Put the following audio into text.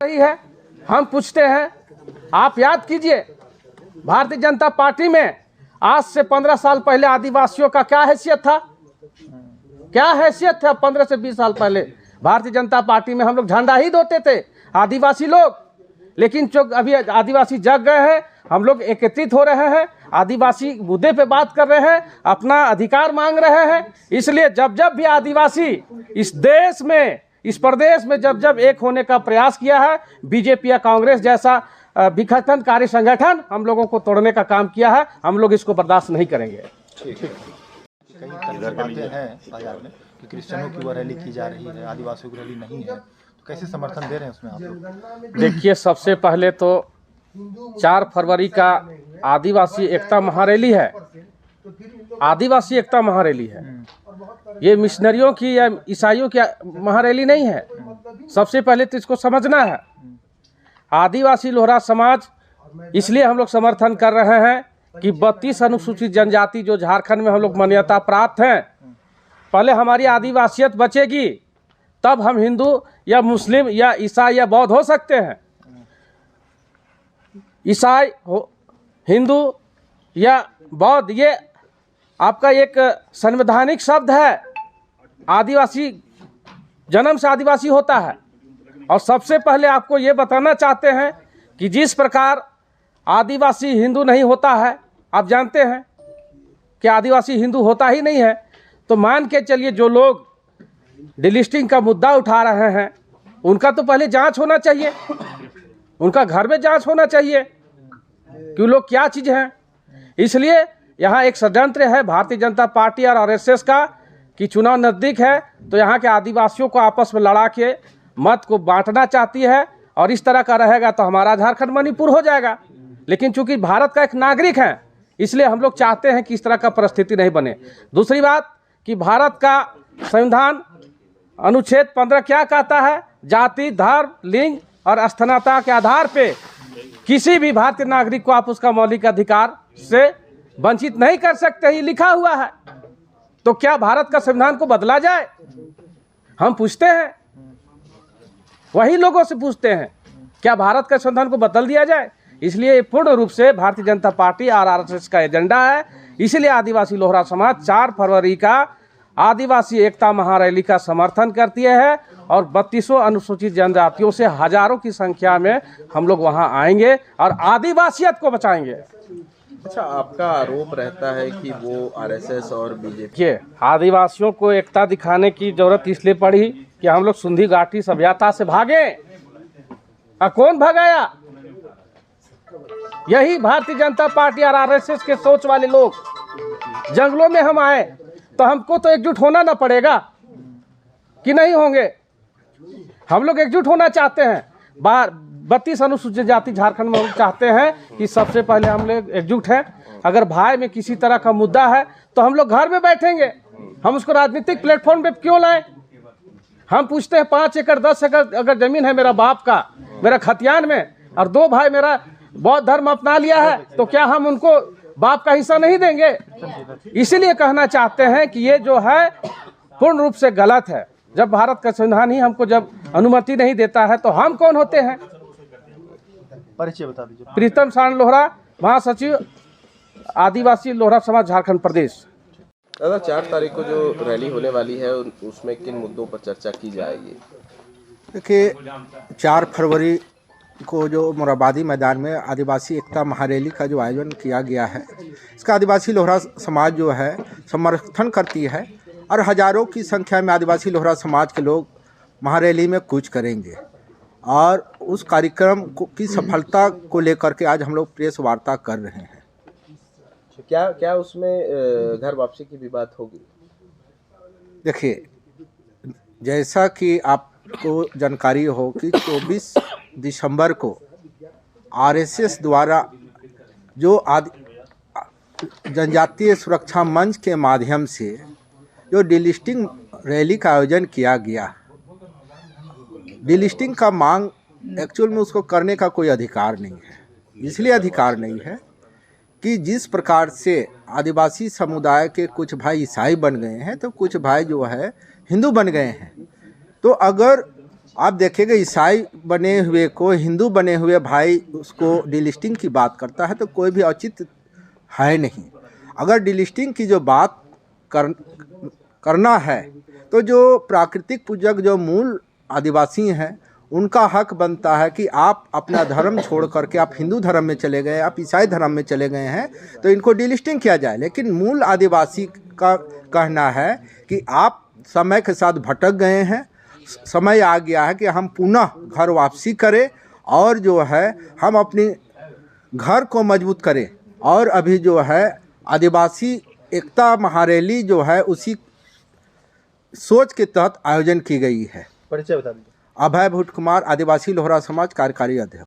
रही है। हम पूछते हैं, आप याद कीजिए भारतीय जनता पार्टी में आज से 15 साल पहले आदिवासियों का क्या हैसियत था, क्या हैसियत था 15 से 20 साल पहले। भारतीय जनता पार्टी में हम लोग झंडा ही धोते थे आदिवासी लोग, लेकिन जो अभी आदिवासी जग गए हैं, हम लोग एकत्रित हो रहे हैं, आदिवासी मुद्दे पे बात कर रहे हैं, अपना अधिकार मांग रहे हैं। इसलिए जब जब भी आदिवासी इस देश में, इस प्रदेश में जब जब एक होने का प्रयास किया है, बीजेपी या कांग्रेस जैसा विघटनकारी संगठन हम लोगों को तोड़ने का काम किया है, हम लोग इसको बर्दाश्त नहीं करेंगे। कई बातें हैं बाजार में कि क्रिश्चियनों की वो रैली की जा रही है, आदिवासियों की रैली नहीं है, तो कैसे समर्थन दे रहे हैं उसमें आप लोग? देखिए, सबसे पहले तो 4 फरवरी का आदिवासी एकता महारैली है, आदिवासी एकता महारैली है। ये मिशनरियों की या ईसाइयों की महारैली नहीं है। सबसे पहले तो इसको समझना है। आदिवासी लोहरा समाज इसलिए हम लोग समर्थन कर रहे हैं कि 32 अनुसूचित जनजाति जो झारखंड में हम लोग मान्यता प्राप्त हैं, पहले हमारी आदिवासियत बचेगी, तब हम हिंदू या मुस्लिम या ईसाई या बौद्ध हो सकते हैं। ईसाई हो, हिंदू या बौद्ध, ये आपका एक संवैधानिक शब्द है। आदिवासी जन्म से आदिवासी होता है। और सबसे पहले आपको ये बताना चाहते हैं कि जिस प्रकार आदिवासी हिंदू नहीं होता है, आप जानते हैं कि आदिवासी हिंदू होता ही नहीं है, तो मान के चलिए जो लोग डिलिस्टिंग का मुद्दा उठा रहे हैं, उनका तो पहले जांच होना चाहिए, उनका घर में जांच होना चाहिए कि लोग क्या चीज़ हैं। इसलिए यहाँ एक षड्यंत्र है भारतीय जनता पार्टी और आरएसएस का कि चुनाव नज़दीक है तो यहाँ के आदिवासियों को आपस में लड़ा के मत को बांटना चाहती है, और इस तरह का रहेगा तो हमारा झारखंड मणिपुर हो जाएगा। लेकिन चूंकि भारत का एक नागरिक है, इसलिए हम लोग चाहते हैं कि इस तरह का परिस्थिति नहीं बने। दूसरी बात कि भारत का संविधान अनुच्छेद 15 क्या कहता है, जाति, धर्म, लिंग और स्थानीयता के आधार पे किसी भी भारतीय नागरिक को आप उसका मौलिक अधिकार से वंचित नहीं कर सकते, ये लिखा हुआ है। तो क्या भारत का संविधान को बदला जाए? हम पूछते हैं, वही लोगों से पूछते हैं, क्या भारत का संविधान को बदल दिया जाए? इसलिए पूर्ण रूप से भारतीय जनता पार्टी और आरएसएस का एजेंडा है। इसलिए आदिवासी लोहरा समाज 4 फरवरी का आदिवासी एकता महारैली का समर्थन करती है, और 32 अनुसूचित जनजातियों से हजारों की संख्या में हम लोग वहां आएंगे और आदिवासियत को बचाएंगे। अच्छा, आपका आरोप रहता है कि वो आरएसएस और बीजेपी के आदिवासियों को एकता दिखाने की जरूरत इसलिए पड़ी कि हम लोग सिंधी घाटी सभ्यता से भागे। कौन भगाया? यही भारतीय जनता पार्टी और आरएसएस के सोच वाले लोग। जंगलों में हम आए तो हमको तो एकजुट होना ना पड़ेगा कि नहीं होंगे? हम लोग एकजुट होना चाहते हैं। 32 अनुसूचित जाति झारखंड में हम चाहते हैं कि सबसे पहले हम लोग एकजुट हैं। अगर भाई में किसी तरह का मुद्दा है तो हम लोग घर में बैठेंगे, हम उसको राजनीतिक प्लेटफॉर्म पे क्यों लाएं? हम पूछते हैं 5 एकड़ 10 एकड़ अगर जमीन है मेरा बाप का, मेरा खतियान में, और 2 भाई मेरा बौद्ध धर्म अपना लिया है, तो क्या हम उनको बाप का हिस्सा नहीं देंगे? इसीलिए कहना चाहते हैं कि ये जो है पूर्ण रूप से गलत है। जब भारत का संविधान ही हमको जब अनुमति नहीं देता है तो हम कौन होते हैं? परिचय बता दीजिए। प्रीतम सारण लोहरा, महासचिव आदिवासी लोहरा समाज झारखंड प्रदेश। दादा, 4 तारीख को जो रैली होने वाली है उसमें किन मुद्दों पर चर्चा की जाएगी? देखिए, 4 फरवरी को जो मोराबादी मैदान में आदिवासी एकता महारैली का जो आयोजन किया गया है, इसका आदिवासी लोहरा समाज जो है समर्थन करती है, और हजारों की संख्या में आदिवासी लोहरा समाज के लोग महारैली में कूच करेंगे। और उस कार्यक्रम की सफलता को लेकर के आज हम लोग प्रेस वार्ता कर रहे हैं। क्या उसमें घर वापसी की भी बात होगी? देखिए, जैसा कि आपको जानकारी हो कि 24 दिसंबर को आरएसएस द्वारा जो जनजातीय सुरक्षा मंच के माध्यम से जो डिलिस्टिंग रैली का आयोजन किया गया, डिलिस्टिंग का मांग एक्चुअल में उसको करने का कोई अधिकार नहीं है। इसलिए अधिकार नहीं है कि जिस प्रकार से आदिवासी समुदाय के कुछ भाई ईसाई बन गए हैं तो कुछ भाई जो है हिंदू बन गए हैं। तो अगर आप देखिएगा ईसाई बने हुए को हिंदू बने हुए भाई उसको डिलिस्टिंग की बात करता है तो कोई भी औचित्य है नहीं। अगर डिलिस्टिंग की जो बात करना है तो जो प्राकृतिक पूजक जो मूल आदिवासी हैं उनका हक बनता है कि आप अपना धर्म छोड़ करके आप हिंदू धर्म में चले गए, आप ईसाई धर्म में चले गए हैं तो इनको डिलिस्टिंग किया जाए। लेकिन मूल आदिवासी का कहना है कि आप समय के साथ भटक गए हैं, समय आ गया है कि हम पुनः घर वापसी करें और जो है हम अपने घर को मजबूत करें। और अभी जो है आदिवासी एकता महारैली जो है उसी सोच के तहत आयोजन की गई है। परिचय बता दीजिए। अभय भट्ट कुमार, आदिवासी लोहरा समाज कार्यकारी अध्यक्ष।